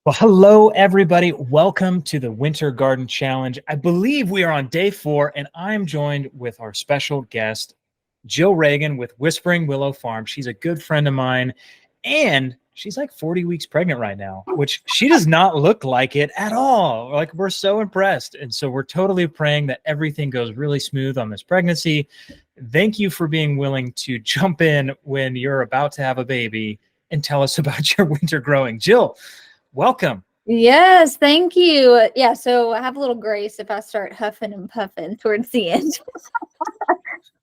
Well, hello, everybody. Welcome to the Winter Garden Challenge. I believe we are on day 4, and I'm joined with our special guest, Jill Ragen with Whispering Willow Farm. She's a good friend of mine, and she's like 40 weeks pregnant right now, which she does not look like it at all. Like, we're so impressed. And so we're totally praying that everything goes really smooth on this pregnancy. Thank you for being willing to jump in when you're about to have a baby and tell us about your winter growing. Jill, welcome. Yes, thank you. Yeah, so I have a little grace if I start huffing and puffing towards the end.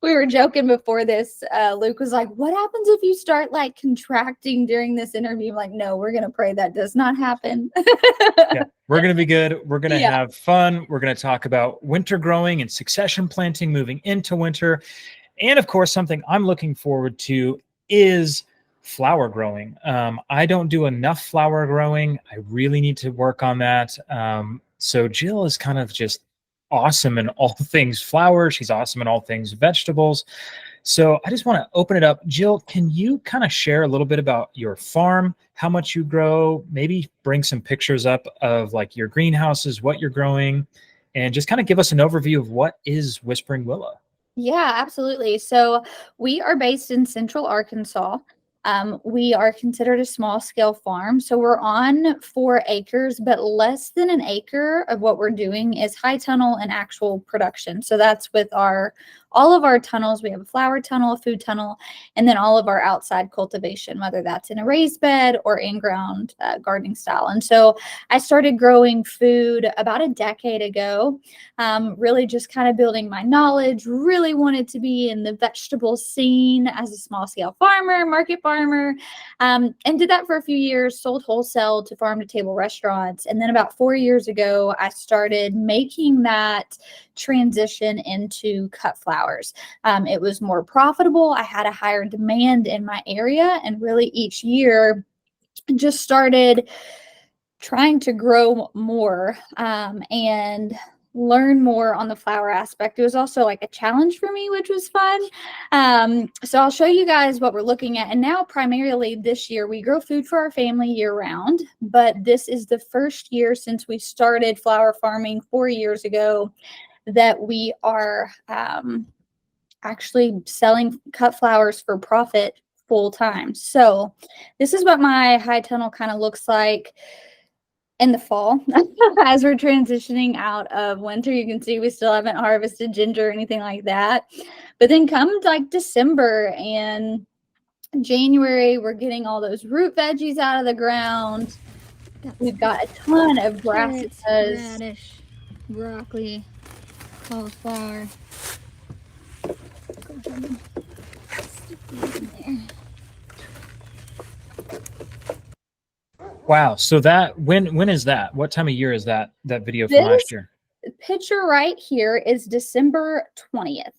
We were joking before this. Luke was like, "What happens if you start like contracting during this interview?" I'm like, "No, we're gonna pray that does not happen." Yeah, we're going to be good. We're going to Yeah. have fun. We're going to talk about winter growing and succession planting moving into winter. And of course, something I'm looking forward to is flower growing. I don't do enough flower growing. I really need to work on that. So Jill is kind of just awesome in all things flowers. She's awesome in all things vegetables. So I just want to open it up. Jill, can you kind of share a little bit about your farm, how much you grow, maybe bring some pictures up of like your greenhouses, what you're growing, and just kind of give us an overview of what is Whispering Willow? Yeah, absolutely. So we are based in Central Arkansas. We are considered a small scale farm. So we're on 4 acres, but less than an acre of what we're doing is high tunnel and actual production. So that's with all of our tunnels. We have a flower tunnel, a food tunnel, and then all of our outside cultivation, whether that's in a raised bed or in-ground gardening style. And so I started growing food about a decade ago, really just kind of building my knowledge, really wanted to be in the vegetable scene as a small scale farmer, market farmer, and did that for a few years, sold wholesale to farm to table restaurants. And then about 4 years ago, I started making that transition into cut flowers. It was more profitable. I had a higher demand in my area, and really each year just started trying to grow more and learn more on the flower aspect. It was also like a challenge for me, which was fun. So I'll show you guys what we're looking at. And now primarily this year, we grow food for our family year round, but this is the first year since we started flower farming 4 years ago that we are actually selling cut flowers for profit full time. So this is what my high tunnel kind of looks like in the fall as we're transitioning out of winter. You can see we still haven't harvested ginger or anything like that. But then comes like December and January, we're getting all those root veggies out of the ground. We've got a ton of Carrots, brassicas. radish, broccoli, cauliflower. Go ahead and stick these in there. Wow. So that when is that? What time of year is that video from last year? The picture right here is December 20th.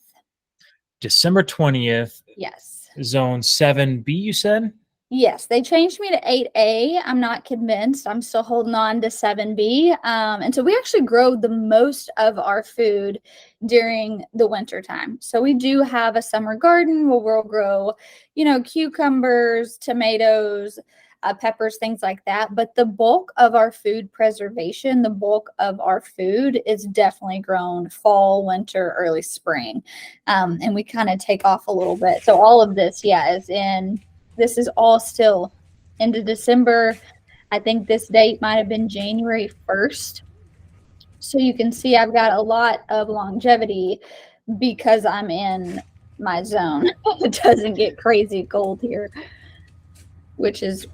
December 20th. Yes. Zone 7B, you said? Yes, they changed me to 8A. I'm not convinced. I'm still holding on to 7B. And so we actually grow the most of our food during the winter time. So we do have a summer garden where we'll grow, cucumbers, tomatoes, peppers, things like that. But the bulk of our food preservation, the bulk of our food is definitely grown fall, winter, early spring. And we kind of take off a little bit. So all of this, this is all still into December. I think this date might have been January 1st. So you can see I've got a lot of longevity because I'm in my zone. It doesn't get crazy cold here, which is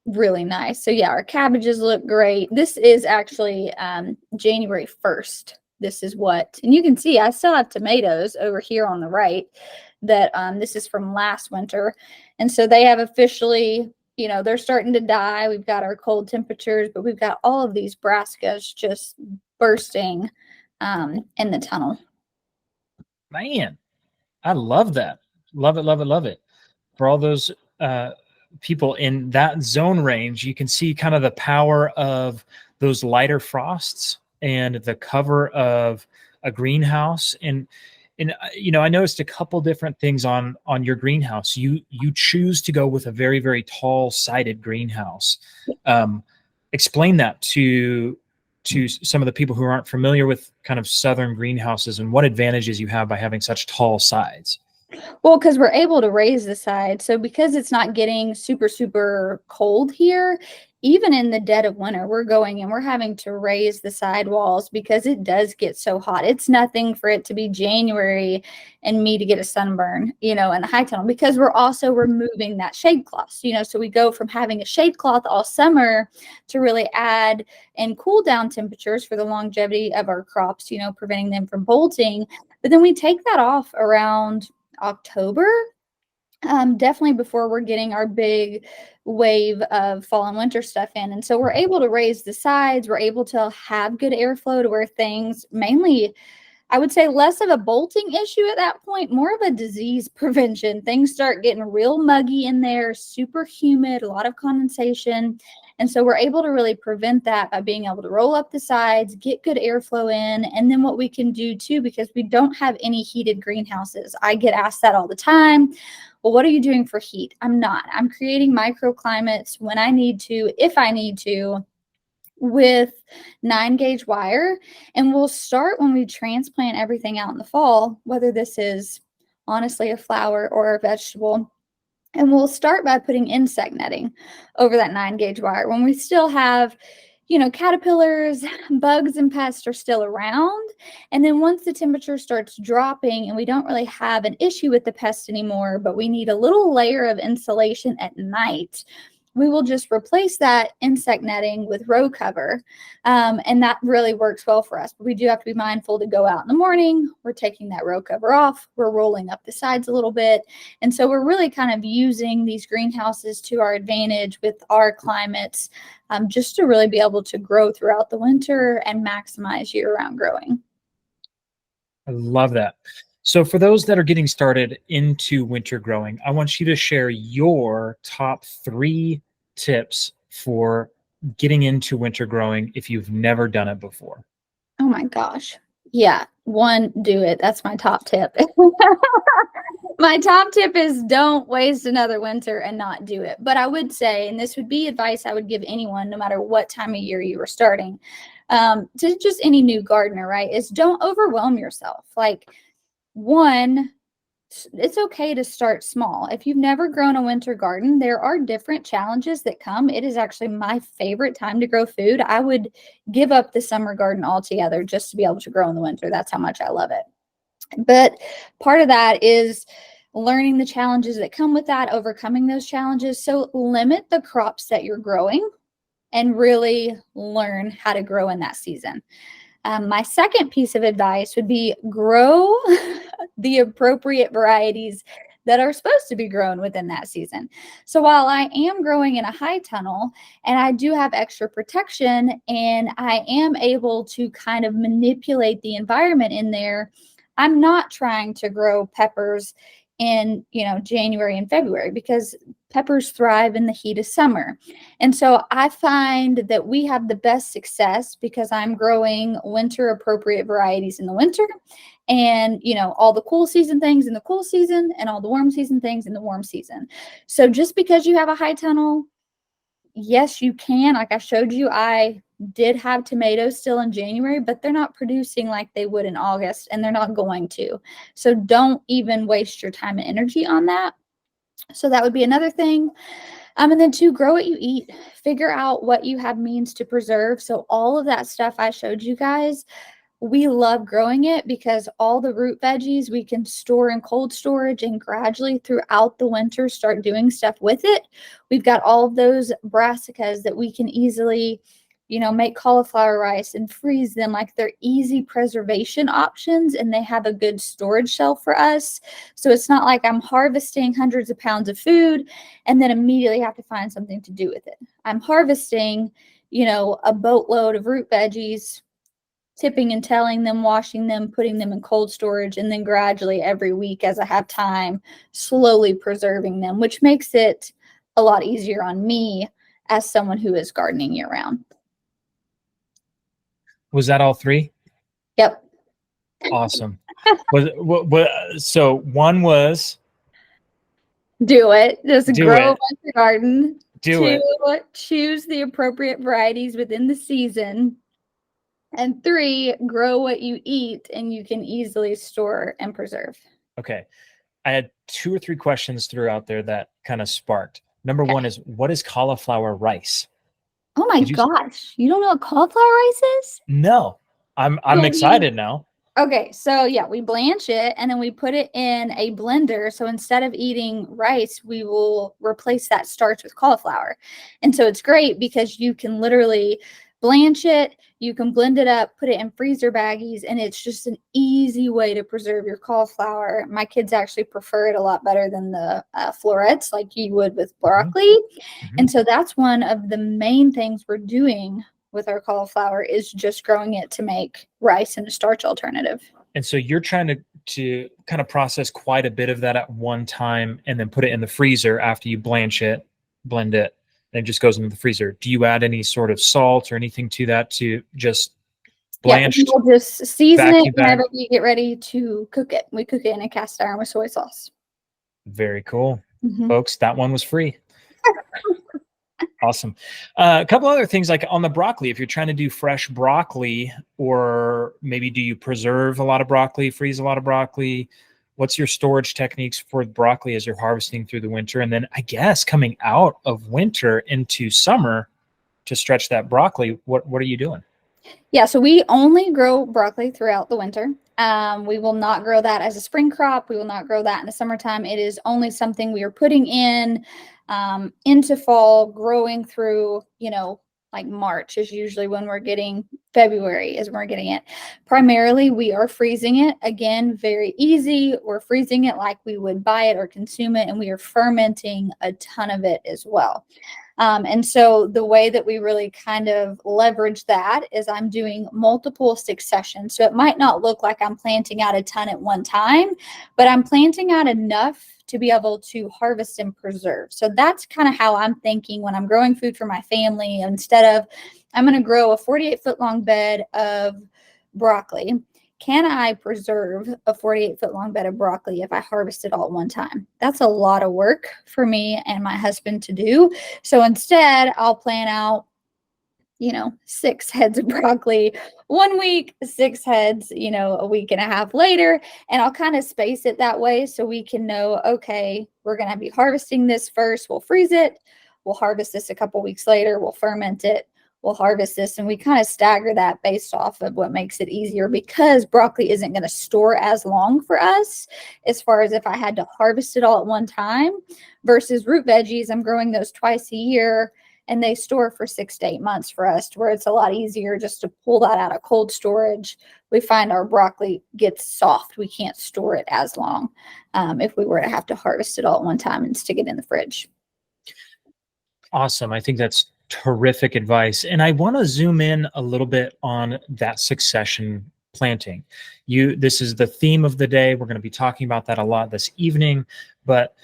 really nice. So yeah, our cabbages look great. This is actually January 1st. This is and you can see I still have tomatoes over here on the right that this is from last winter. And so they have officially, they're starting to die. We've got our cold temperatures, but we've got all of these brassicas just bursting in the tunnel. Man, I love that. Love it, love it, love it. For all those people in that zone range, you can see kind of the power of those lighter frosts and the cover of a greenhouse. And I noticed a couple different things on your greenhouse. You choose to go with a very, very tall sided greenhouse. explain that to some of the people who aren't familiar with kind of southern greenhouses and what advantages you have by having such tall sides. Well, because we're able to raise the side. So because it's not getting super, super cold here, even in the dead of winter, we're going and we're having to raise the side walls because it does get so hot. It's nothing for it to be January and me to get a sunburn, in the high tunnel, because we're also removing that shade cloth. So we go from having a shade cloth all summer to really add and cool down temperatures for the longevity of our crops, preventing them from bolting. But then we take that off around October, definitely before we're getting our big wave of fall and winter stuff in. And so we're able to raise the sides. We're able to have good airflow to where things mainly, I would say, less of a bolting issue at that point, more of a disease prevention. Things start getting real muggy in there, super humid, a lot of condensation. And so we're able to really prevent that by being able to roll up the sides, get good airflow in. And then what we can do too, because we don't have any heated greenhouses. I get asked that all the time. Well, what are you doing for heat? I'm not. I'm creating microclimates when I need to, if I need to, with 9-gauge wire. And we'll start when we transplant everything out in the fall, whether this is honestly a flower or a vegetable. And we'll start by putting insect netting over that 9-gauge wire when we still have, caterpillars, bugs, and pests are still around. And then once the temperature starts dropping and we don't really have an issue with the pest anymore, but we need a little layer of insulation at night, we will just replace that insect netting with row cover. And that really works well for us. But we do have to be mindful to go out in the morning. We're taking that row cover off. We're rolling up the sides a little bit. And so we're really kind of using these greenhouses to our advantage with our climates, just to really be able to grow throughout the winter and maximize year-round growing. I love that. So for those that are getting started into winter growing, I want you to share your top 3 tips for getting into winter growing if you've never done it before. Oh my gosh. Yeah. 1, do it. That's my top tip. My top tip is don't waste another winter and not do it. But I would say, and this would be advice I would give anyone, no matter what time of year you were starting, to just any new gardener, right, is don't overwhelm yourself. Like, 1, it's okay to start small. If you've never grown a winter garden, there are different challenges that come. It is actually my favorite time to grow food. I would give up the summer garden altogether just to be able to grow in the winter. That's how much I love it. But part of that is learning the challenges that come with that, overcoming those challenges. So limit the crops that you're growing and really learn how to grow in that season. My second piece of advice would be grow the appropriate varieties that are supposed to be grown within that season. So while I am growing in a high tunnel and I do have extra protection and I am able to kind of manipulate the environment in there, I'm not trying to grow peppers in, January and February, because peppers thrive in the heat of summer. And so I find that we have the best success because I'm growing winter appropriate varieties in the winter, and, all the cool season things in the cool season and all the warm season things in the warm season. So just because you have a high tunnel, yes, you can. Like I showed you, I did have tomatoes still in January, but they're not producing like they would in August, and they're not going to. So don't even waste your time and energy on that. So that would be another thing. And then 2, grow what you eat. Figure out what you have means to preserve. So all of that stuff I showed you guys, we love growing it because all the root veggies we can store in cold storage and gradually throughout the winter start doing stuff with it. We've got all of those brassicas that we can easily, make cauliflower rice and freeze them. Like, they're easy preservation options and they have a good storage shelf for us. So it's not like I'm harvesting hundreds of pounds of food and then immediately have to find something to do with it. I'm harvesting, a boatload of root veggies, tipping and telling them, washing them, putting them in cold storage, and then gradually every week as I have time, slowly preserving them, which makes it a lot easier on me as someone who is gardening year round. Was that all 3? Yep. Awesome. So 1 was Do it. Just do grow it. a bunch of garden. Do 2, it. choose the appropriate varieties within the season. And 3, grow what you eat and you can easily store and preserve. Okay. I had 2 or 3 questions throughout there that kind of sparked. Number Okay. one is, what is cauliflower rice? Oh my Did you? gosh. You don't know what cauliflower rice is? No. I'm So excited now. okay, so yeah, we blanch it and then we put it in a blender. So instead of eating rice, we will replace that starch with cauliflower. And so it's great because you can literally blanch it, you can blend it up, put it in freezer baggies, and it's just an easy way to preserve your cauliflower. My kids actually prefer it a lot better than the florets like you would with broccoli. And so that's one of the main things we're doing with our cauliflower is just growing it to make rice and a starch alternative. And so you're trying to kind of process quite a bit of that at one time and then put it in the freezer after you blanch it, blend it, and it just goes into the freezer. Do you add any sort of salt or anything to that to just blanched We'll just season it vacuum bag? whenever we get ready to cook it. We cook it in a cast iron with soy sauce. Very cool. Mhm. Folks, that one was free. Awesome. A couple other things like on the broccoli, if you're trying to do fresh broccoli, or maybe do you preserve a lot of broccoli, freeze a lot of broccoli? What's your storage techniques for broccoli as you're harvesting through the winter? And then I guess coming out of winter into summer to stretch that broccoli, what are you doing? Yeah, so we only grow broccoli throughout the winter. We will not grow that as a spring crop. We will not grow that in the summertime. It is only something we are putting in into fall, growing through, like March is usually when we're getting, February is when we're getting it. Primarily, we are freezing it. Again, very easy. We're freezing it like we would buy it or consume it, and we are fermenting a ton of it as well. And so the way that we really kind of leverage that is I'm doing multiple successions. So it might not look like I'm planting out a ton at one time, but I'm planting out enough to be able to harvest and preserve. So that's kind of how I'm thinking when I'm growing food for my family. Instead of, I'm going to grow a 48-foot long bed of broccoli. Can I preserve a 48-foot long bed of broccoli if I harvest it all at one time? That's a lot of work for me and my husband to do. So instead, I'll plan out, 6 heads of broccoli one week, 6 heads, a week and a half later. And I'll kind of space it that way so we can know, okay, we're going to be harvesting this first. We'll freeze it. We'll harvest this a couple weeks later. We'll ferment it. We'll harvest this, and we kind of stagger that based off of what makes it easier, because broccoli isn't going to store as long for us as far as if I had to harvest it all at one time versus root veggies. I'm growing those twice a year, and they store for 6 to 8 months for us, to where it's a lot easier just to pull that out of cold storage. We find our broccoli gets soft. We can't store it as long if we were to have to harvest it all at one time and stick it in the fridge. Awesome. I think that's terrific advice. And I want to zoom in a little bit on that succession planting. This is the theme of the day. We're going to be talking about that a lot this evening, but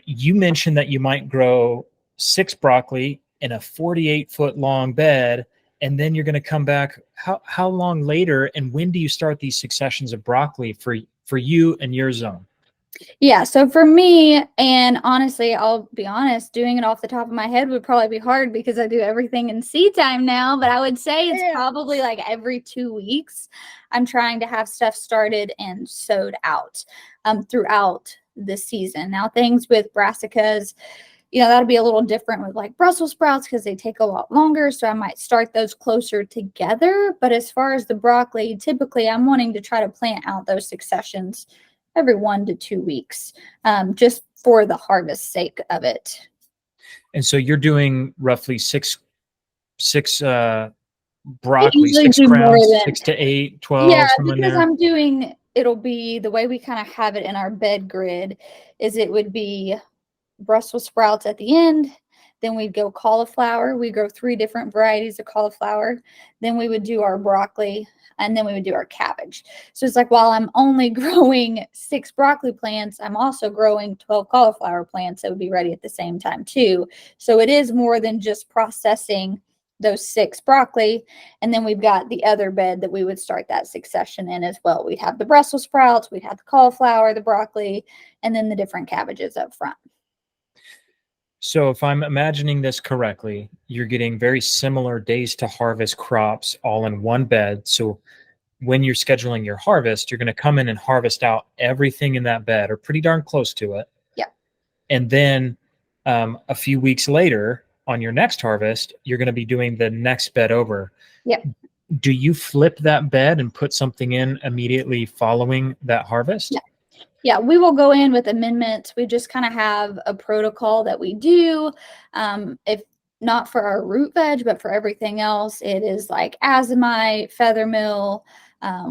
you mentioned that you might grow 6 broccoli in a 48-foot long bed, and then you're going to come back. How long later, and when do you start these successions of broccoli for you and your zone? Yeah, so for me, and honestly, I'll be honest, doing it off the top of my head would probably be hard because I do everything in seed time now, but I would say it's probably like every 2 weeks. I'm trying to have stuff started and sowed out throughout the season. Now, things with brassicas, that'll be a little different with like Brussels sprouts because they take a lot longer. So I might start those closer together. But as far as the broccoli, typically I'm wanting to try to plant out those successions every 1 to 2 weeks, just for the harvest sake of it. And so you're doing roughly six broccoli, 6 crowns, 6 to 8, 12, yeah, somewhere in because there. it'll be the way we kind of have it in our bed grid is it would be Brussels sprouts at the end. Then we'd go cauliflower. We grow 3 different varieties of cauliflower. Then we would do our broccoli, and then we would do our cabbage. So it's like, while I'm only growing 6 broccoli plants, I'm also growing 12 cauliflower plants that would be ready at the same time too. So it is more than just processing those 6 broccoli. And then we've got the other bed that we would start that succession in as well. We'd have the Brussels sprouts, we'd have the cauliflower, the broccoli, and then the different cabbages up front. So if I'm imagining this correctly, you're getting very similar days to harvest crops all in one bed. So when you're scheduling your harvest, you're going to come in and harvest out everything in that bed or pretty darn close to it. Yeah. And then a few weeks later on your next harvest, you're going to be doing the next bed over. Yeah. Do you flip that bed and put something in immediately following that harvest? Yeah. Yeah, we will go in with amendments. We just kind of have a protocol that we do. If not for our root veg, but for everything else, it is like azomite, feather mill,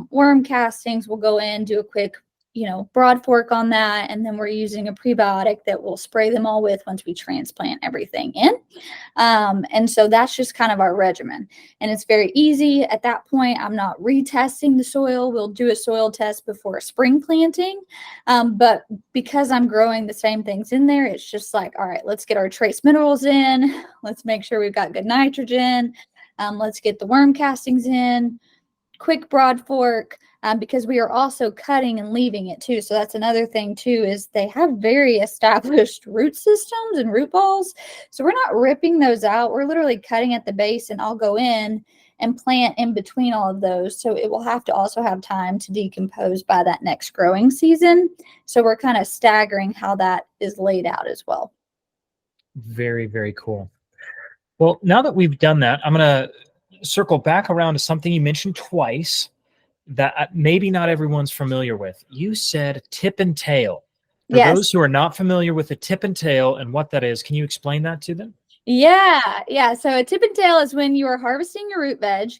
worm castings. We'll go in, do a quick, broad fork on that. And then we're using a prebiotic that we'll spray them all with once we transplant everything in. And so that's just kind of our regimen. And it's very easy. At that point, I'm not retesting the soil. We'll do a soil test before spring planting. But because I'm growing the same things in there, it's just like, all right, let's get our trace minerals in. Let's make sure we've got good nitrogen. Let's get the worm castings in. Quick broad fork, because we are also cutting and leaving it too. So that's another thing too, is they have very established root systems and root balls. So we're not ripping those out. We're literally cutting at the base, and I'll go in and plant in between all of those. So it will have to also have time to decompose by that next growing season. So we're kind of staggering how that is laid out as well. Very, very cool. Well, now that we've done that, I'm going to circle back around to something you mentioned twice that maybe not everyone's familiar with. You said tip and tail. For Yes. those who are not familiar with the tip and tail and what that is, can you explain that to them? Yeah. So a tip and tail is when you are harvesting your root veg,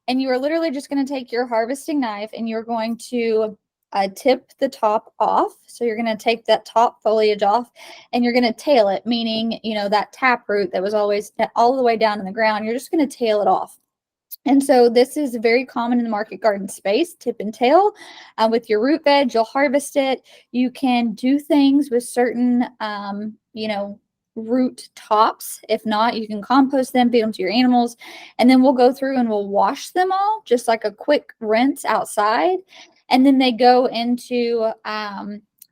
and you are literally just going to take your harvesting knife and you're going to tip the top off. So you're going to take that top foliage off and you're going to tail it, meaning, that tap root that was always all the way down in the ground, you're just going to tail it off. And so this is very common in the market garden space, tip and tail. With your root veg, you'll harvest it. You can do things with certain, root tops. If not, you can compost them, feed them to your animals. And then we'll go through and we'll wash them all, just like a quick rinse outside. And then they go into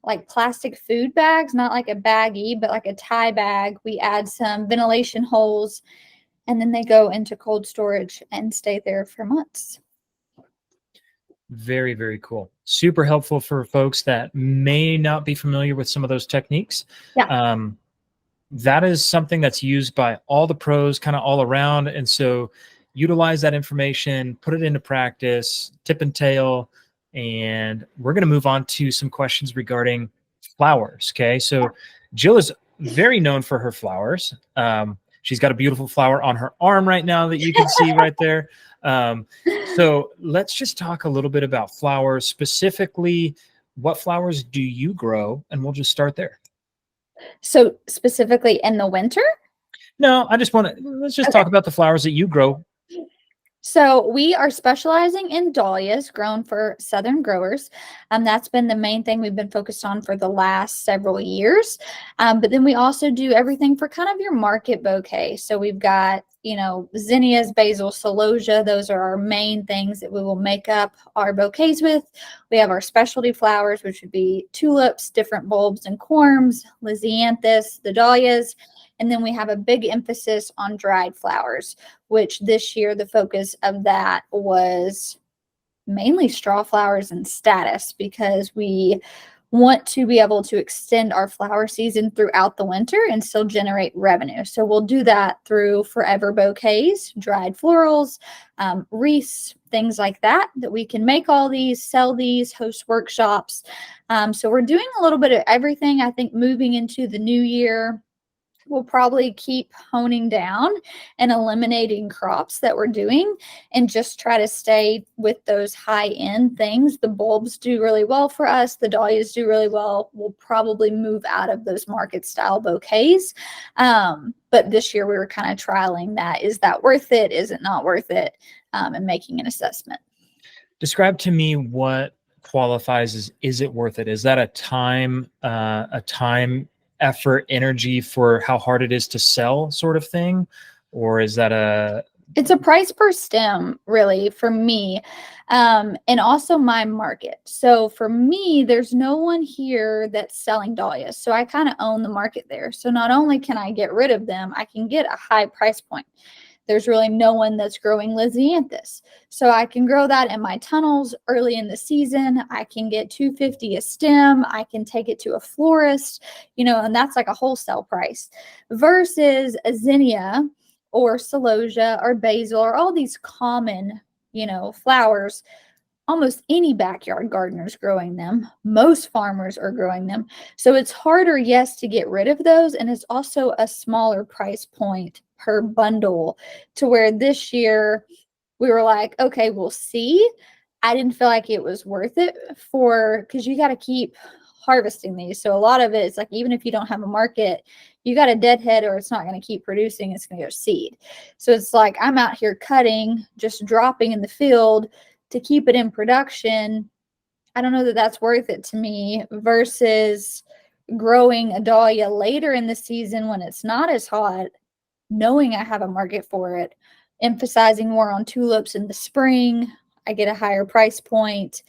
like plastic food bags, not like a baggie, but like a tie bag. We add some ventilation holes, and then they go into cold storage and stay there for months. Very, very cool. Super helpful for folks that may not be familiar with some of those techniques. Yeah. That is something that's used by all the pros kind of all around. And so utilize that information, put it into practice, tip and tail. And we're going to move on to some questions regarding flowers. Okay. So Jill is very known for her flowers. She's got a beautiful flower on her arm right now that you can see right there. So let's just talk a little bit about flowers. Specifically, what flowers do you grow? And we'll just start there. So specifically in the winter? No, I just want to, let's just talk about the flowers that you grow. So we are specializing in dahlias grown for southern growers. That's been the main thing we've been focused on for the last several years. But then we also do everything for kind of your market bouquet. So we've got, zinnias, basil, celosia. Those are our main things that we will make up our bouquets with. We have our specialty flowers, which would be tulips, different bulbs and corms, lisianthus, the dahlias. And then we have a big emphasis on dried flowers, which this year the focus of that was mainly straw flowers and status, because we want to be able to extend our flower season throughout the winter and still generate revenue. So we'll do that through forever bouquets, dried florals, wreaths, things like that we can make all these, sell these, host workshops. So we're doing a little bit of everything. I think moving into the new year, we'll probably keep honing down and eliminating crops that we're doing and just try to stay with those high-end things. The bulbs do really well for us. The dahlias do really well. We'll probably move out of those market-style bouquets. But this year we were kind of trialing that. Is that worth it? Is it not worth it? And making an assessment. Describe to me what qualifies as, is it worth it? Is that a time, effort, energy for how hard it is to sell sort of thing? Or is that It's a price per stem, really, for me, and also my market. So for me, there's no one here that's selling dahlias. So I kind of own the market there. So not only can I get rid of them, I can get a high price point. There's really no one that's growing Lysianthus. So I can grow that in my tunnels early in the season. I can get $250 a stem. I can take it to a florist, and that's like a wholesale price versus a zinnia or celosia or basil or all these common, flowers. Almost any backyard gardener is growing them. Most farmers are growing them. So it's harder, yes, to get rid of those. And it's also a smaller price point per bundle, to where this year we were like, okay, we'll see. I didn't feel like it was worth it because you got to keep harvesting these. So a lot of it is like, even if you don't have a market, you got a deadhead or it's not going to keep producing. It's going to go seed. So it's like, I'm out here cutting, just dropping in the field to keep it in production. I don't know that that's worth it to me versus growing a dahlia later in the season when it's not as hot, knowing I have a market for it, emphasizing more on tulips in the spring. I get a higher price point.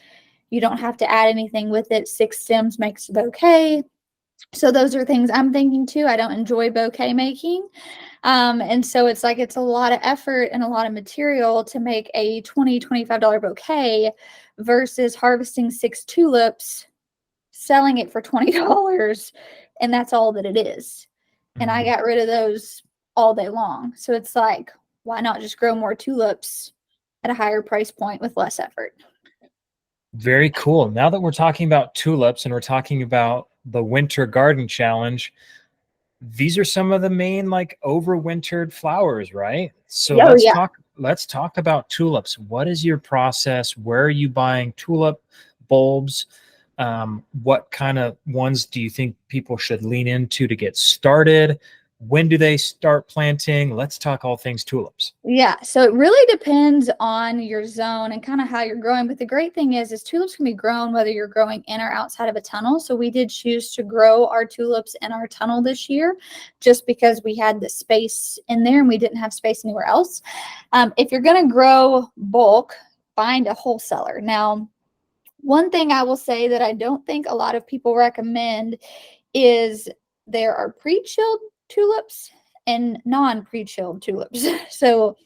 You don't have to add anything with it. 6 stems makes a bouquet. So those are things I'm thinking too. I don't enjoy bouquet making. And so it's like, it's a lot of effort and a lot of material to make a $20-$25 bouquet versus harvesting 6 tulips, selling it for $20. And that's all that it is. And I got rid of those all day long. So it's like, why not just grow more tulips at a higher price point with less effort? Very cool. Now that we're talking about tulips and we're talking about the Winter Garden Challenge, these are some of the main like overwintered flowers, right? So Oh, let's talk about tulips. What is your process? Where are you buying tulip bulbs? What kind of ones do you think people should lean into to get started? When do they start planting? Let's talk all things tulips. Yeah, so it really depends on your zone and kind of how you're growing. But the great thing is tulips can be grown whether you're growing in or outside of a tunnel. So we did choose to grow our tulips in our tunnel this year just because we had the space in there and we didn't have space anywhere else. If you're going to grow bulk, find a wholesaler. Now, one thing I will say that I don't think a lot of people recommend is there are pre-chilled tulips and non-pre-chilled tulips. So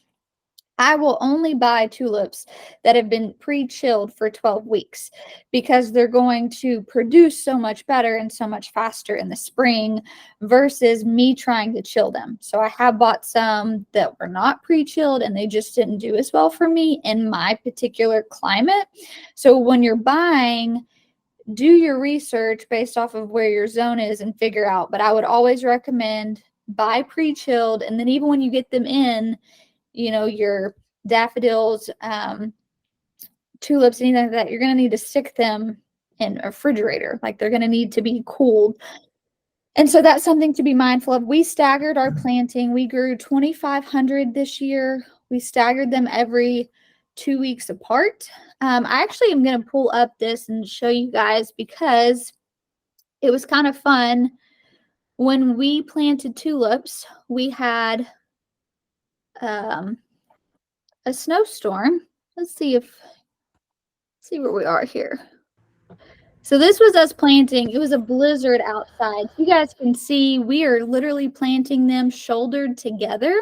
I will only buy tulips that have been pre-chilled for 12 weeks because they're going to produce so much better and so much faster in the spring versus me trying to chill them. So I have bought some that were not pre-chilled and they just didn't do as well for me in my particular climate. So when you're buying, do your research based off of where your zone is and figure out. But I would always recommend buy pre-chilled. And then even when you get them in, your daffodils, tulips, anything like that, you're going to need to stick them in a refrigerator. Like they're going to need to be cooled. And so that's something to be mindful of. We staggered our planting. We grew 2,500 this year. We staggered them every 2 weeks apart. I actually am going to pull up this and show you guys because it was kind of fun. When we planted tulips, we had a snowstorm. Let's see where we are here. So this was us planting. It was a blizzard outside. You guys can see we are literally planting them shouldered together.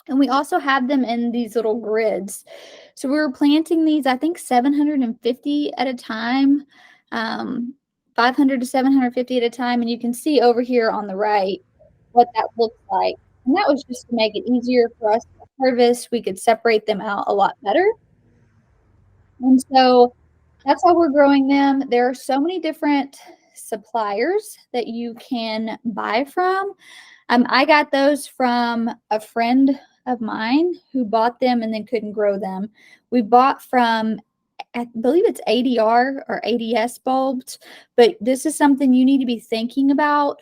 And we also have them in these little grids. So we were planting these, I think 750 at a time, 500 to 750 at a time. And you can see over here on the right what that looks like. And that was just to make it easier for us to harvest. We could separate them out a lot better. And so that's how we're growing them. There are so many different suppliers that you can buy from. I got those from a friend of mine who bought them and then couldn't grow them. We bought from, I believe it's ADR or ADS bulbs, but this is something you need to be thinking about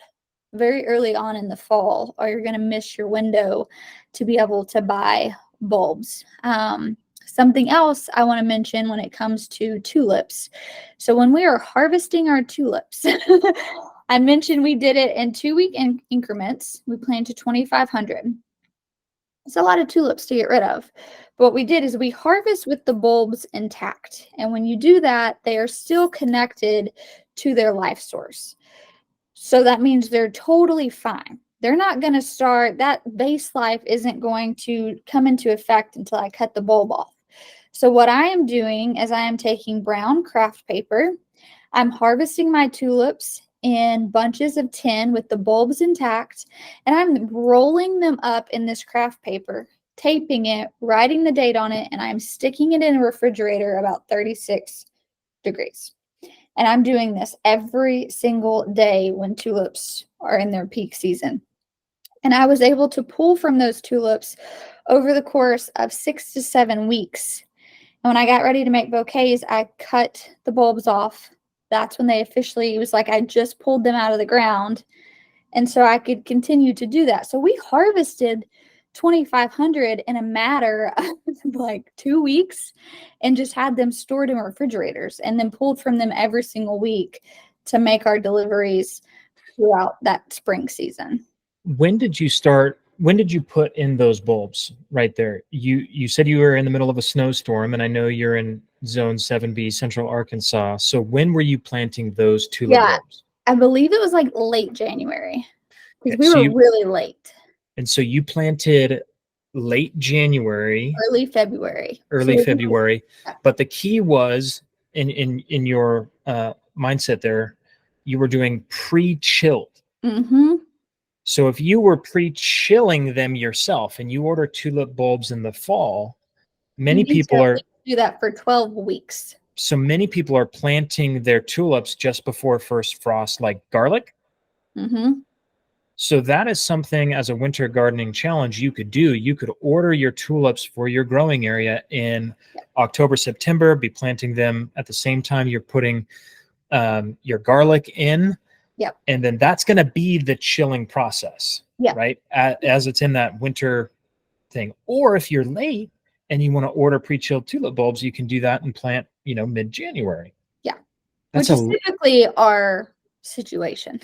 very early on in the fall, or you're going to miss your window to be able to buy bulbs. Something else I want to mention when it comes to tulips. So when we are harvesting our tulips, I mentioned we did it in 2-week increments. We planted 2,500. It's a lot of tulips to get rid of. But what we did is we harvest with the bulbs intact. And when you do that, they are still connected to their life source. So that means they're totally fine. They're not going to start, that base life isn't going to come into effect until I cut the bulb off. So what I am doing is I am taking brown craft paper. I'm harvesting my tulips in bunches of 10 with the bulbs intact, and I'm rolling them up in this craft paper, taping it, writing the date on it, and I'm sticking it in a refrigerator about 36 degrees. And I'm doing this every single day when tulips are in their peak season. And I was able to pull from those tulips over the course of 6 to 7 weeks. And when I got ready to make bouquets, I cut the bulbs off. That's when they officially, it was like I just pulled them out of the ground. And so I could continue to do that. So we harvested 2,500 in a matter of like 2 weeks and just had them stored in refrigerators and then pulled from them every single week to make our deliveries throughout that spring season. When did you put in those bulbs right there? You said you were in the middle of a snowstorm, and I know you're in zone 7B, Central Arkansas. So when were you planting those tulip bulbs? I believe it was like late January because we So were really late. And so you planted late January, Early February. But the key was in your mindset there, you were doing pre-chilled. Mm-hmm. So if you were pre-chilling them yourself and you order tulip bulbs in the fall, many people are do that for 12 weeks. So many people are planting their tulips just before first frost, like garlic. Mm-hmm. So that is something as a winter gardening challenge you could do. You could order your tulips for your growing area in October, September, be planting them at the same time you're putting your garlic in. Yep. And then that's going to be the chilling process, right? As it's in that winter thing. Or if you're late and you want to order pre-chilled tulip bulbs, you can do that and plant, mid-January. Yeah. Which is typically our situation.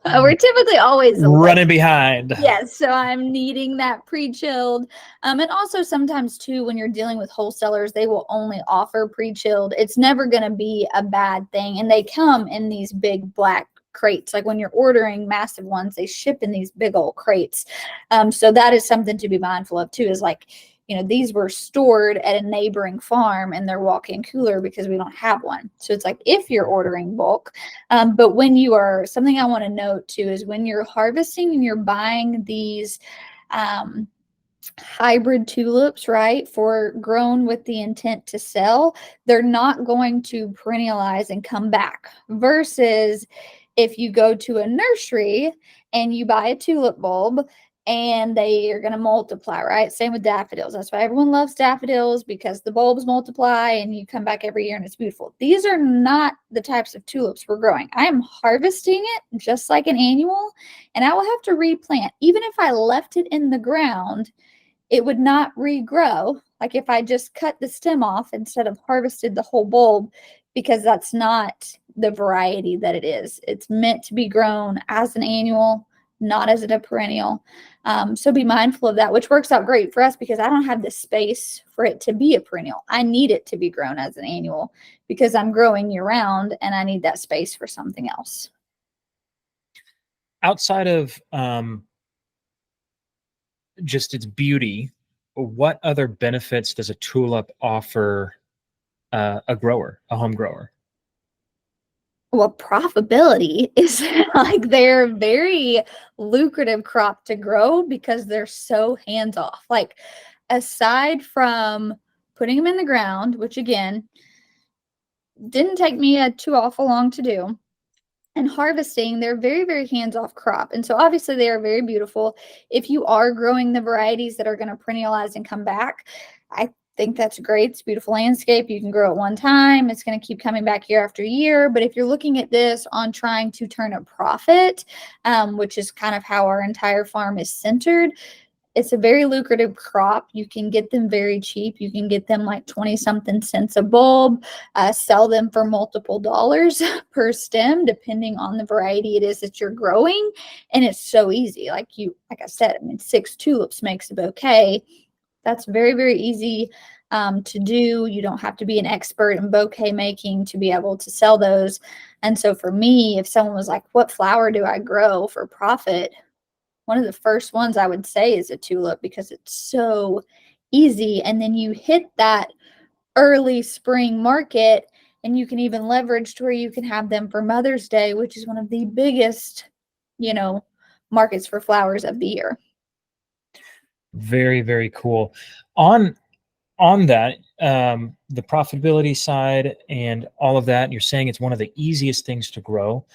We're typically always running behind. Yes, so I'm needing that pre-chilled. And also sometimes too, when you're dealing with wholesalers, they will only offer pre-chilled. It's never going to be a bad thing. And they come in these big black crates. Like when you're ordering massive ones, they ship in these big old crates. So that is something to be mindful of too, is like, these were stored at a neighboring farm in their walk-in cooler because we don't have one. So it's like if you're ordering bulk, but when you are, something I want to note too is when you're harvesting and you're buying these hybrid tulips, right, for grown with the intent to sell, they're not going to perennialize and come back. Versus if you go to a nursery and you buy a tulip bulb, and they are going to multiply, right? Same with daffodils. That's why everyone loves daffodils, because the bulbs multiply and you come back every year and it's beautiful. These are not the types of tulips we're growing. I am harvesting it just like an annual, and I will have to replant. Even if I left it in the ground, it would not regrow. Like if I just cut the stem off instead of harvested the whole bulb, because that's not the variety that it is. It's meant to be grown as an annual, not as a perennial. So be mindful of that, which works out great for us because I don't have the space for it to be a perennial. I need it to be grown as an annual because I'm growing year round and I need that space for something else. Outside of just its beauty, what other benefits does a tulip offer a home grower? Well, profitability is like they're a very lucrative crop to grow because they're so hands off. Like aside from putting them in the ground, which again, didn't take me too awful long to do, and harvesting, they're very, very hands-off crop. And so obviously they are very beautiful. If you are growing the varieties that are going to perennialize and come back, I think that's great. It's a beautiful landscape. You can grow it one time. It's going to keep coming back year after year. But if you're looking at this on trying to turn a profit, which is kind of how our entire farm is centered, it's a very lucrative crop. You can get them very cheap. You can get them like 20 something cents a bulb, sell them for multiple dollars per stem, depending on the variety it is that you're growing. And it's so easy. Like I said, I mean, 6 tulips makes a bouquet. That's very, very easy to do. You don't have to be an expert in bouquet making to be able to sell those. And so for me, if someone was like, what flower do I grow for profit? One of the first ones I would say is a tulip, because it's so easy. And then you hit that early spring market, and you can even leverage to where you can have them for Mother's Day, which is one of the biggest, markets for flowers of the year. Very, very cool. On that, the profitability side and all of that, you're saying it's one of the easiest things to grow.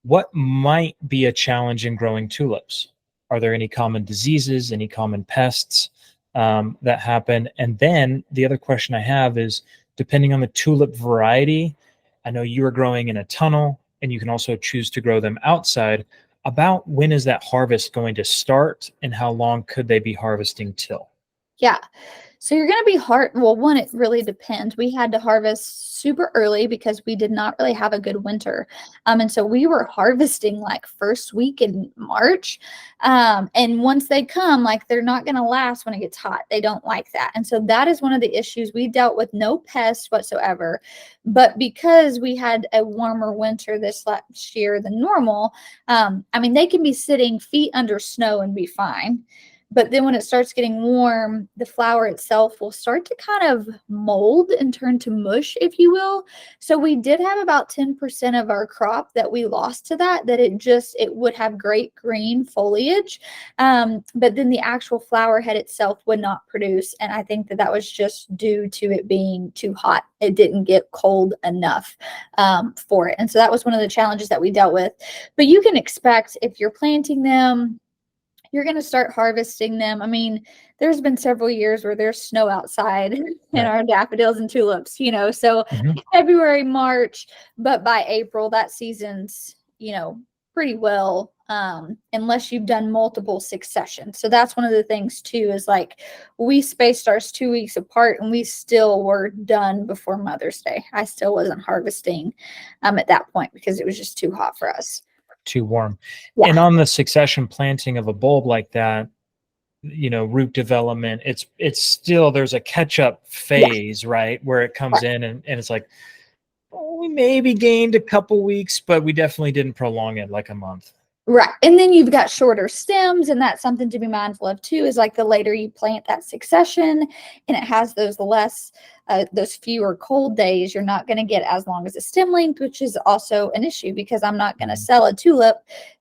What might be a challenge in growing tulips? Are there any common diseases, any common pests that happen? And then the other question I have is, depending on the tulip variety, I know you are growing in a tunnel, and you can also choose to grow them outside. About when is that harvest going to start, and how long could they be harvesting till? Yeah. So you're going to be well, one, it really depends. We had to harvest super early because we did not really have a good winter. And so we were harvesting like first week in March. And once they come, like they're not going to last when it gets hot. They don't like that. And so that is one of the issues. We dealt with no pests whatsoever. But because we had a warmer winter this last year than normal, I mean, they can be sitting feet under snow and be fine. But then when it starts getting warm, the flower itself will start to kind of mold and turn to mush, if you will. So we did have about 10% of our crop that we lost to that it would have great green foliage. But then the actual flower head itself would not produce. And I think that was just due to it being too hot. It didn't get cold enough for it. And so that was one of the challenges that we dealt with. But you can expect, if you're planting them, you're going to start harvesting them. I mean, there's been several years where there's snow outside in our daffodils and tulips, so February, March, but by April, that season's, pretty well, unless you've done multiple successions. So that's one of the things too, is like we spaced ours 2 weeks apart, and we still were done before Mother's Day. I still wasn't harvesting at that point because it was just too hot for us. Too warm. Yeah. And on the succession planting of a bulb like that, root development, it's still, there's a catch-up phase, right, where it comes in and it's like, we maybe gained a couple weeks, but we definitely didn't prolong it like a month. Right. And then you've got shorter stems, and that's something to be mindful of too, is like the later you plant that succession and it has those fewer cold days, you're not going to get as long as a stem length, which is also an issue, because I'm not going to sell a tulip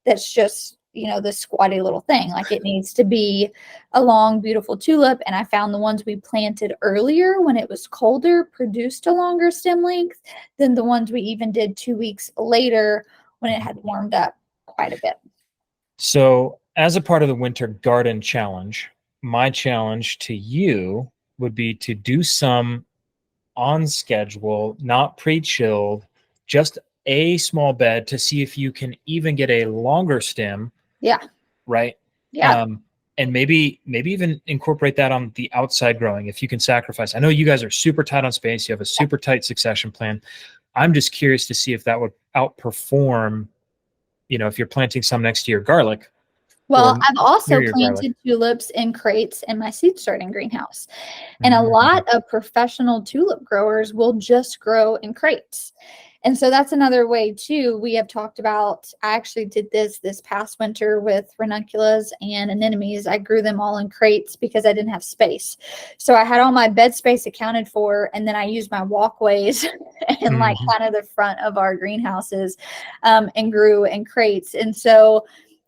that's just, the squatty little thing. Like it needs to be a long, beautiful tulip. And I found the ones we planted earlier when it was colder produced a longer stem length than the ones we even did 2 weeks later when it had warmed up quite a bit. So as a part of the Winter Garden Challenge, my challenge to you would be to do some on schedule, not pre-chilled, just a small bed to see if you can even get a longer stem. Yeah. Right. Yeah. And maybe even incorporate that on the outside growing, if you can sacrifice. I know you guys are super tight on space. You have a super tight succession plan. I'm just curious to see if that would outperform, if you're planting some next to your garlic. Well, I've also planted tulips in crates in my seed starting greenhouse. And a lot of professional tulip growers will just grow in crates. And so that's another way too. We have talked about, I actually did this past winter with ranunculus and anemones. I grew them all in crates because I didn't have space. So I had all my bed space accounted for, and then I used my walkways and like kind of the front of our greenhouses and grew in crates. And so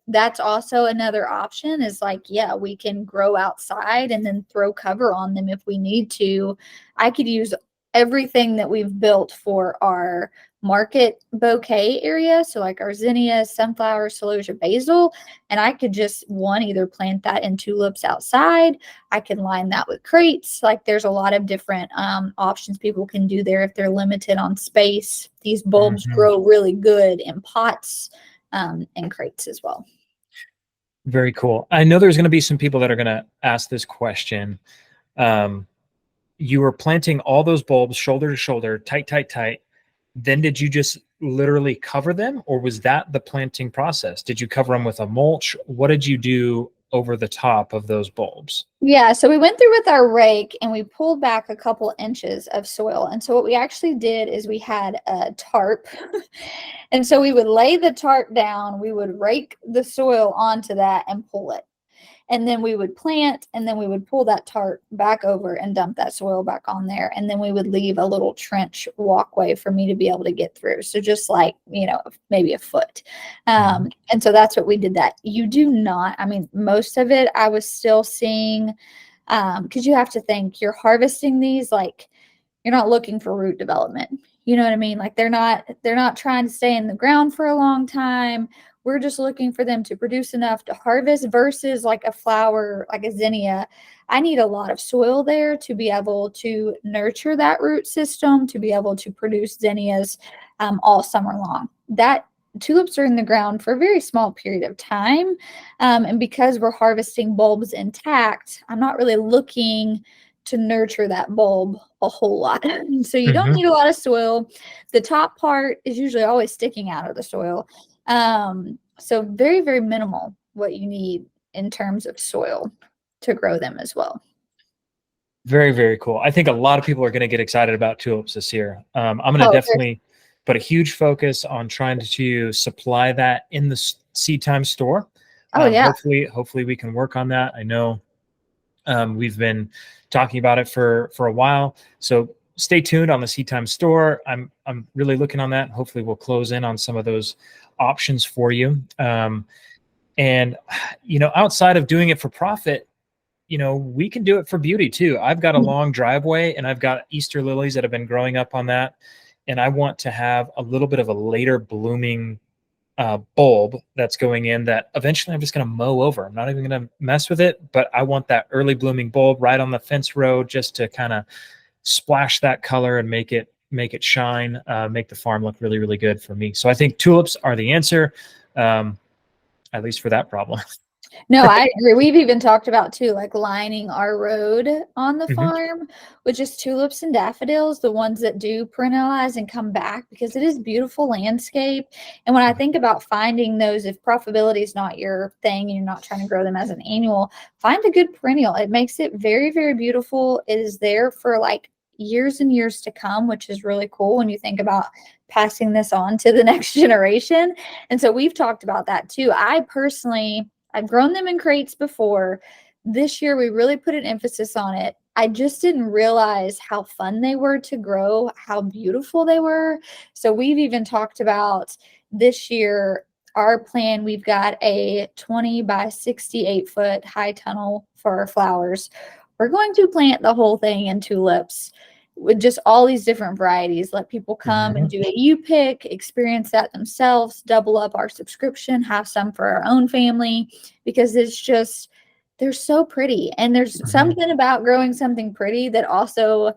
that's also another option, is like, yeah, we can grow outside and then throw cover on them if we need to. I could use everything that we've built for our market bouquet area. So like our zinnias, sunflower, celosia, basil. And I could just either plant that in tulips outside. I can line that with crates. Like there's a lot of different options people can do there if they're limited on space. These bulbs grow really good in pots and crates as well. Very cool. I know there's going to be some people that are going to ask this question. Um, you were planting all those bulbs shoulder to shoulder, tight, tight, tight. Then did you just literally cover them, or was that the planting process? Did you cover them with a mulch? What did you do over the top of those bulbs? Yeah, so we went through with our rake and we pulled back a couple inches of soil. And so what we actually did is we had a tarp. And so we would lay the tarp down, we would rake the soil onto that and pull it. And then we would plant, and then we would pull that tarp back over and dump that soil back on there. And then we would leave a little trench walkway for me to be able to get through. So just like, maybe a foot. And so that's what we did that. You do not, I mean, most of it I was still seeing, because you have to think you're harvesting these, like you're not looking for root development. You know what I mean? Like they're not trying to stay in the ground for a long time. We're just looking for them to produce enough to harvest versus like a flower, like a zinnia. I need a lot of soil there to be able to nurture that root system, to be able to produce zinnias all summer long. That tulips are in the ground for a very small period of time. And because we're harvesting bulbs intact, I'm not really looking to nurture that bulb a whole lot. So you don't need a lot of soil. The top part is usually always sticking out of the soil. So very, very minimal what you need in terms of soil to grow them as well. Very, very cool. I think a lot of people are going to get excited about tulips this year. I'm going to definitely put a huge focus on trying to supply that in the Seed Time store. Yeah. Hopefully we can work on that. I know we've been talking about it for a while. So stay tuned on the Seed Time store. I'm really looking on that. Hopefully we'll close in on some of those options for you. And outside of doing it for profit, we can do it for beauty too. I've got a long driveway and I've got Easter lilies that have been growing up on that. And I want to have a little bit of a later blooming bulb that's going in that eventually I'm just going to mow over. I'm not even going to mess with it, but I want that early blooming bulb right on the fence row just to kind of splash that color and make it shine, make the farm look really, really good for me. So I think tulips are the answer, at least for that problem. No, I agree. We've even talked about too, like lining our road on the farm with just tulips and daffodils, the ones that do perennialize and come back, because it is beautiful landscape. And when I think about finding those, if profitability is not your thing and you're not trying to grow them as an annual, find a good perennial. It makes it very, very beautiful. It is there for like years and years to come, which is really cool when you think about passing this on to the next generation. And so we've talked about that too. I've grown them in crates before. This year, we really put an emphasis on it. I just didn't realize how fun they were to grow, how beautiful they were. So we've even talked about this year, our plan, we've got a 20 by 68 foot high tunnel for our flowers. We're going to plant the whole thing in tulips with just all these different varieties. Let people come and do a U-pick, experience that themselves, double up our subscription, have some for our own family, because it's just, they're so pretty. And there's something about growing something pretty that also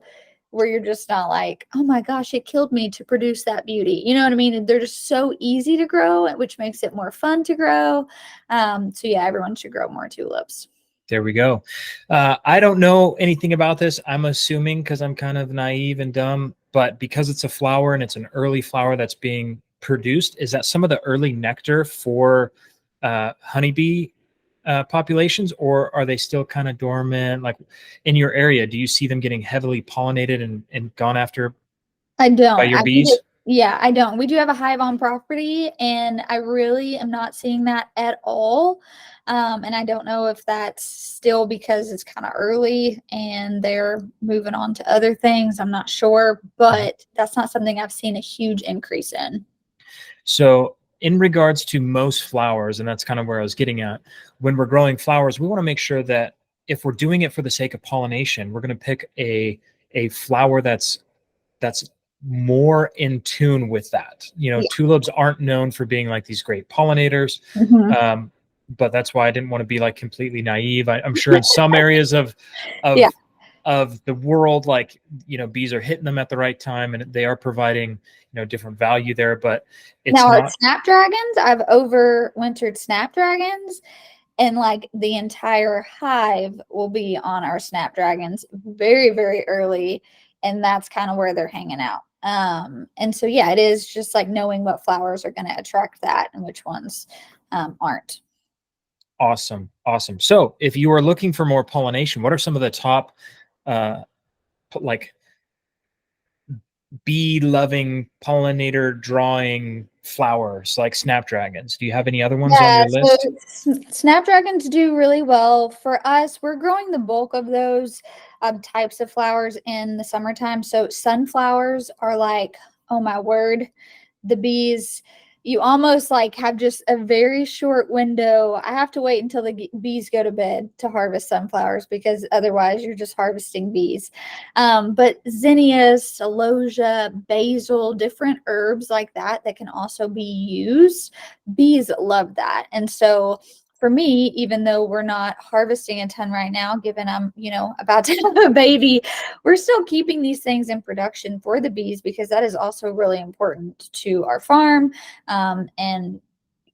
where you're just not like, oh my gosh, it killed me to produce that beauty. You know what I mean? They're just so easy to grow, which makes it more fun to grow. So yeah, everyone should grow more tulips. There we go. I don't know anything about this. I'm assuming because I'm kind of naive and dumb, but because it's a flower and it's an early flower that's being produced, is that some of the early nectar for honeybee populations, or are they still kind of dormant? Like in your area, do you see them getting heavily pollinated and gone after I don't. by your bees? I don't. We do have a hive on property, and I really am not seeing that at all. And I don't know if that's still because it's kind of early and they're moving on to other things. I'm not sure, but that's not something I've seen a huge increase in. So in regards to most flowers, and that's kind of where I was getting at, when we're growing flowers, we want to make sure that if we're doing it for the sake of pollination, we're going to pick a flower that's more in tune with that. Tulips aren't known for being like these great pollinators. But that's why I didn't want to be like completely naive. I'm sure in some areas of the world, like, bees are hitting them at the right time and they are providing, different value there, but it's now not. Our snapdragons, I've overwintered snapdragons, and like the entire hive will be on our snapdragons very, very early, and that's kind of where they're hanging out. And so yeah, it is just like knowing what flowers are going to attract that and which ones aren't. Awesome. Awesome. So if you are looking for more pollination, what are some of the top like bee loving pollinator drawing flowers like snapdragons? Do you have any other ones on Yeah, your so list? snapdragons do really well for us. We're growing the bulk of those types of flowers in the summertime. So sunflowers are like, oh my word, the bees, you almost like have just a very short window. I have to wait until the bees go to bed to harvest sunflowers because otherwise you're just harvesting bees. But zinnias, celosia, basil, different herbs like that that can also be used, bees love that. And so for me, even though we're not harvesting a ton right now, given I'm, about to have a baby, we're still keeping these things in production for the bees because that is also really important to our farm, and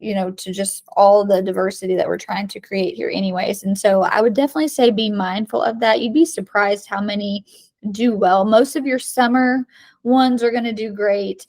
to just all the diversity that we're trying to create here anyways. And so I would definitely say be mindful of that. You'd be surprised how many do well. Most of your summer ones are going to do great.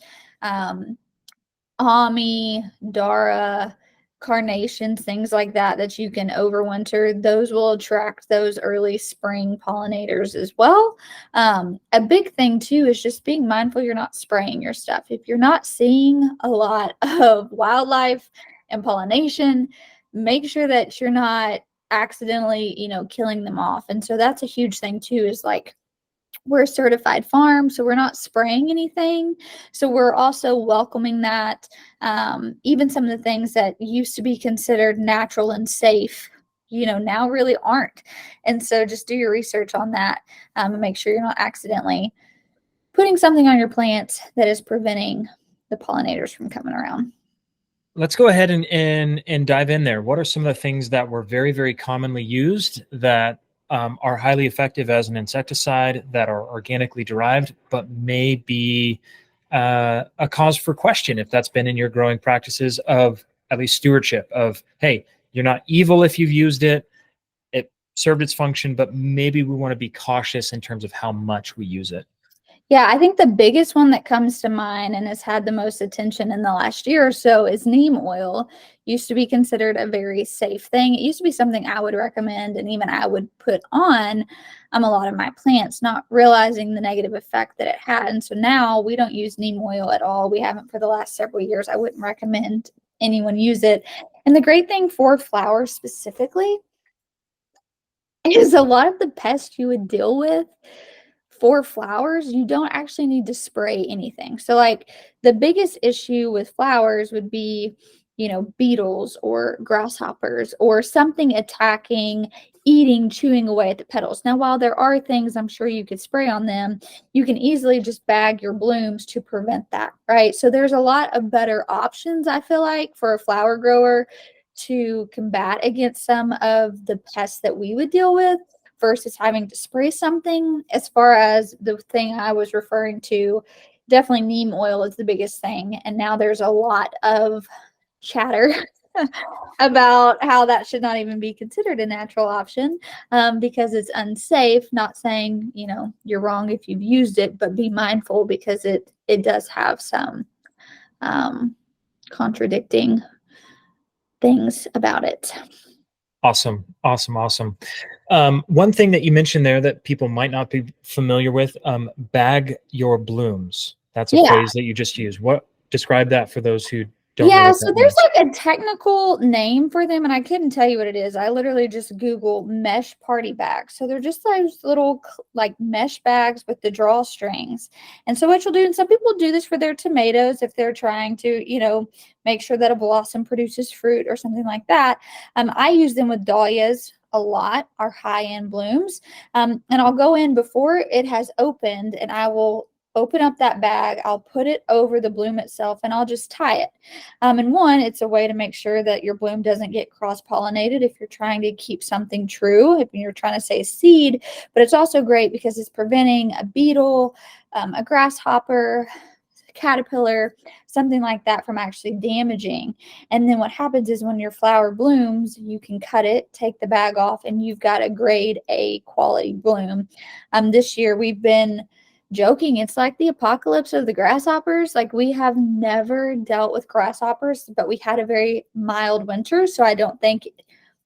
Ami, Dara, carnations, things like that you can overwinter. Those will attract those early spring pollinators as well. A big thing too is just being mindful you're not spraying your stuff. If you're not seeing a lot of wildlife and pollination, make sure that you're not accidentally, killing them off. And so that's a huge thing too, is like, we're a certified farm, so we're not spraying anything. So we're also welcoming that. Even some of the things that used to be considered natural and safe, now really aren't. And so just do your research on that, and make sure you're not accidentally putting something on your plants that is preventing the pollinators from coming around. Let's go ahead and dive in there. What are some of the things that were very, very commonly used that are highly effective as an insecticide, that are organically derived, but may be a cause for question if that's been in your growing practices of at least stewardship of, hey, you're not evil if you've used it. It served its function, but maybe we want to be cautious in terms of how much we use it. Yeah, I think the biggest one that comes to mind and has had the most attention in the last year or so is neem oil. Used to be considered a very safe thing. It used to be something I would recommend and even I would put on a lot of my plants, not realizing the negative effect that it had. And so now we don't use neem oil at all. We haven't for the last several years. I wouldn't recommend anyone use it. And the great thing for flowers specifically is a lot of the pests you would deal with for flowers, you don't actually need to spray anything. So like the biggest issue with flowers would be, beetles or grasshoppers or something attacking, eating, chewing away at the petals. Now, while there are things I'm sure you could spray on them, you can easily just bag your blooms to prevent that, right? So there's a lot of better options, I feel like, for a flower grower to combat against some of the pests that we would deal with versus having to spray something. As far as the thing I was referring to, definitely neem oil is the biggest thing. And now there's a lot of chatter about how that should not even be considered a natural option, because it's unsafe. Not saying, you're wrong if you've used it, but be mindful because it does have some contradicting things about it. Awesome. One thing that you mentioned there that people might not be familiar with, bag your blooms. That's a Yeah. phrase that you just used. Describe that for those who don't know Yeah, what so that there's means. like a technical name for them, and I couldn't tell you what it is. I literally just Google mesh party bags. So they're just those little like mesh bags with the drawstrings. And so what you'll do, and some people do this for their tomatoes if they're trying to, make sure that a blossom produces fruit or something like that. I use them with dahlias a lot, our high-end blooms. And I'll go in before it has opened, and I will open up that bag. I'll put it over the bloom itself, and I'll just tie it. And one, it's a way to make sure that your bloom doesn't get cross-pollinated if you're trying to keep something true, if you're trying to say seed, but it's also great because it's preventing a beetle, a grasshopper, caterpillar, something like that, from actually damaging. And then what happens is when your flower blooms, you can cut it, take the bag off, and you've got a grade A quality bloom. This year we've been joking, it's like the apocalypse of the grasshoppers. Like, we have never dealt with grasshoppers, but we had a very mild winter. So I don't think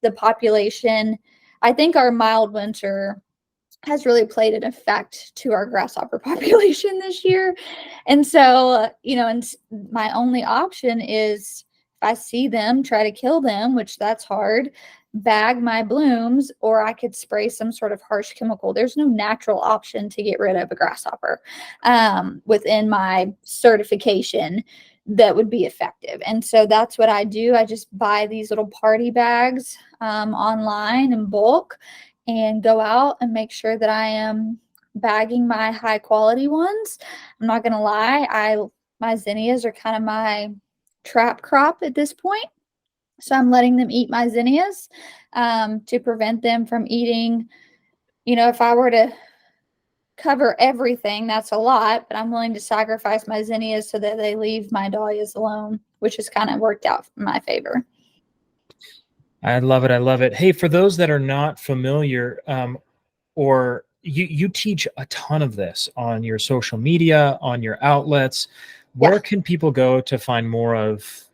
the population, I think our mild winter has really played an effect to our grasshopper population this year. And so, and my only option is, if I see them, try to kill them, which that's hard, bag my blooms, or I could spray some sort of harsh chemical. There's no natural option to get rid of a grasshopper within my certification that would be effective. And so that's what I do. I just buy these little party bags online in bulk and go out and make sure that I am bagging my high quality ones. I'm not going to lie. My zinnias are kind of my trap crop at this point. So I'm letting them eat my zinnias to prevent them from eating. If I were to cover everything, that's a lot, but I'm willing to sacrifice my zinnias so that they leave my dahlias alone, which has kind of worked out in my favor. I love it. I love it. Hey, for those that are not familiar, or you teach a ton of this on your social media, on your outlets. Where can people go to find more of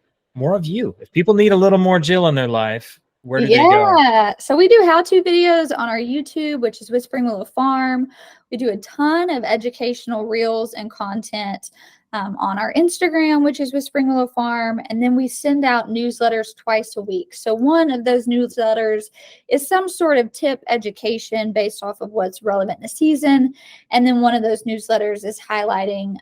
you? If people need a little more Jill in their life, where do they go? Yeah. So we do how-to videos on our YouTube, which is Whispering Willow Farm. We do a ton of educational reels and content on our Instagram, which is Whispering Willow Farm. And then we send out newsletters twice a week. So one of those newsletters is some sort of tip education based off of what's relevant in the season. And then one of those newsletters is highlighting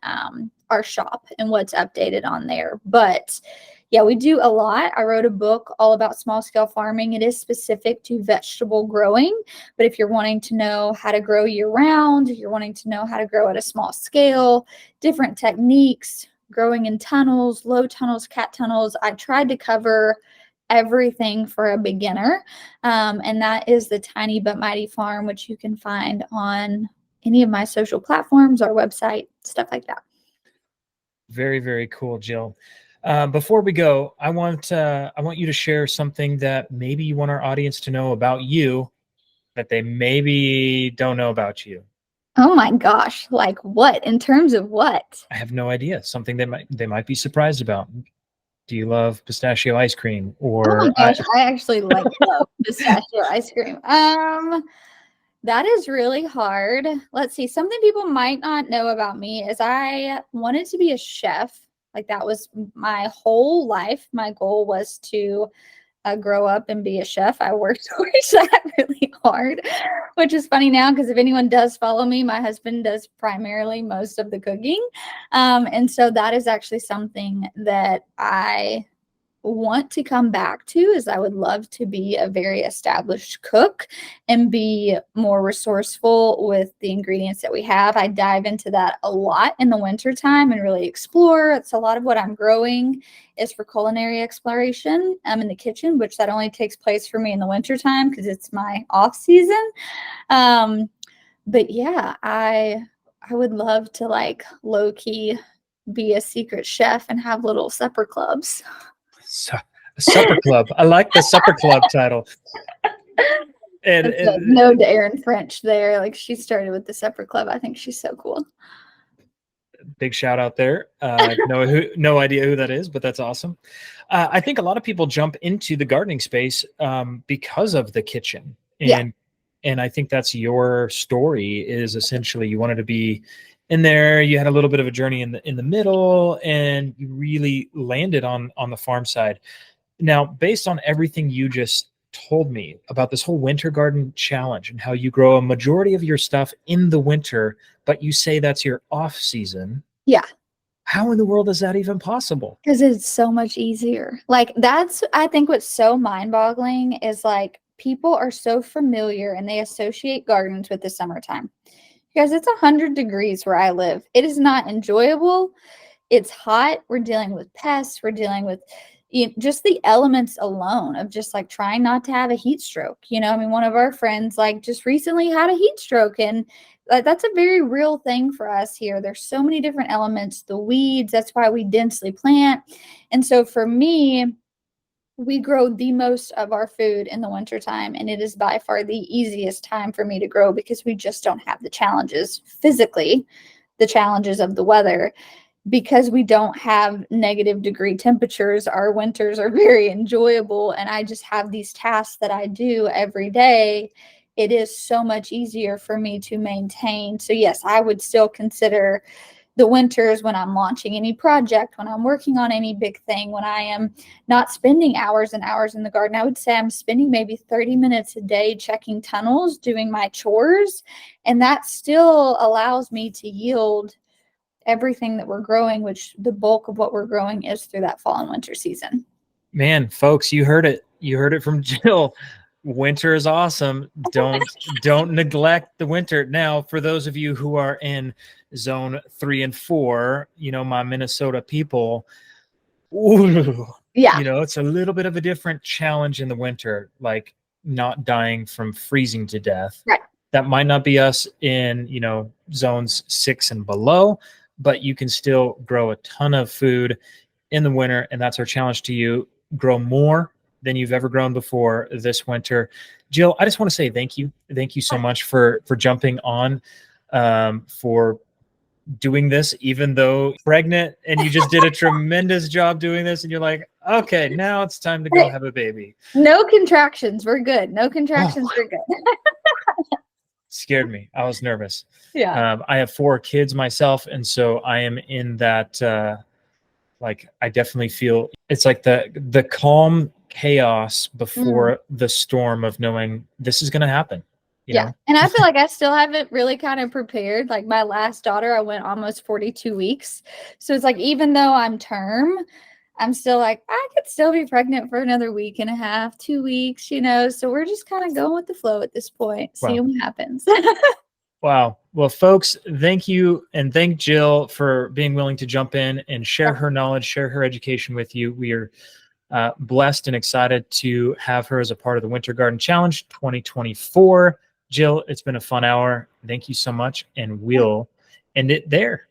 our shop and what's updated on there. But yeah, we do a lot. I wrote a book all about small scale farming. It is specific to vegetable growing, but if you're wanting to know how to grow year round, you're wanting to know how to grow at a small scale, different techniques, growing in tunnels, low tunnels, cat tunnels, I tried to cover everything for a beginner. And that is the Tiny But Mighty Farm, which you can find on any of my social platforms, our website, stuff like that. Very, very cool, Jill. Before we go, I want you to share something that maybe you want our audience to know about you that they maybe don't know about you. Oh my gosh, like what? In terms of what? I have no idea. Something they might be surprised about. Do you love pistachio ice cream? Or oh my gosh, I actually love pistachio ice cream. That is really hard. Let's see. Something people might not know about me is I wanted to be a chef. Like, that was my whole life. My goal was to grow up and be a chef. I worked towards that really hard, which is funny now because if anyone does follow me, my husband does primarily most of the cooking. And so that is actually something that I want to come back to, is I would love to be a very established cook and be more resourceful with the ingredients that we have. I dive into that a lot in the winter time and really explore. It's a lot of what I'm growing is for culinary exploration in the kitchen, which that only takes place for me in the winter time because it's my off season. But yeah, I would love to like low key be a secret chef and have little supper clubs. Supper club. I like the supper club title. And no to Erin French there. Like, she started with the supper club. I think she's so cool. Big shout out there. No idea who that is, but that's awesome. I think a lot of people jump into the gardening space because of the kitchen. And I think that's your story, is essentially you wanted to be in there. You had a little bit of a journey in the middle, and you really landed on the farm side. Now, based on everything you just told me about this whole winter garden challenge and how you grow a majority of your stuff in the winter, but you say that's your off season. Yeah. How in the world is that even possible? Because it's so much easier. Like, that's, I think what's so mind-boggling is like people are so familiar and they associate gardens with the summertime. Because it's 100 degrees where I live. It is not enjoyable. It's hot. We're dealing with pests. We're dealing with, just the elements alone of just like trying not to have a heat stroke. I mean, one of our friends like just recently had a heat stroke, and that's a very real thing for us here. There's so many different elements, the weeds, that's why we densely plant. And so for me, we grow the most of our food in the wintertime, and it is by far the easiest time for me to grow because we just don't have the challenges physically, the challenges of the weather. Because we don't have negative degree temperatures, our winters are very enjoyable, and I just have these tasks that I do every day. It is so much easier for me to maintain. So yes, I would still consider the winters when I'm launching any project, when I'm working on any big thing, when I am not spending hours and hours in the garden. I would say I'm spending maybe 30 minutes a day checking tunnels, doing my chores, and that still allows me to yield everything that we're growing, which the bulk of what we're growing is through that fall and winter season. Man, folks, you heard it. You heard it from Jill. Winter is awesome. Don't neglect the winter. Now, for those of you who are in zone 3 and 4, my Minnesota people, ooh, Yeah. it's a little bit of a different challenge in the winter, like not dying from freezing to death. Right. That might not be us in, zones 6 and below, but you can still grow a ton of food in the winter. And that's our challenge to you. Grow more than you've ever grown before this winter. Jill, I just want to say thank you. Thank you so much for jumping on, for doing this, even though pregnant, and you just did a tremendous job doing this. And you're like, okay, now it's time to go have a baby. No contractions. We're good. No contractions. We're good. Scared me. I was nervous. Yeah. I have 4 kids myself. And so I am in that, I definitely feel it's like the calm chaos before the storm of knowing this is going to happen. You know? And I feel like I still haven't really kind of prepared. Like my last daughter, I went almost 42 weeks. So it's like, even though I'm term, I'm still like, I could still be pregnant for another week and a half, 2 weeks, So we're just kind of going with the flow at this point, seeing what happens. Wow. Well, folks, thank you. And thank Jill for being willing to jump in and share her knowledge, share her education with you. We are blessed and excited to have her as a part of the Winter Garden Challenge 2024. Jill, it's been a fun hour. Thank you so much. And we'll end it there.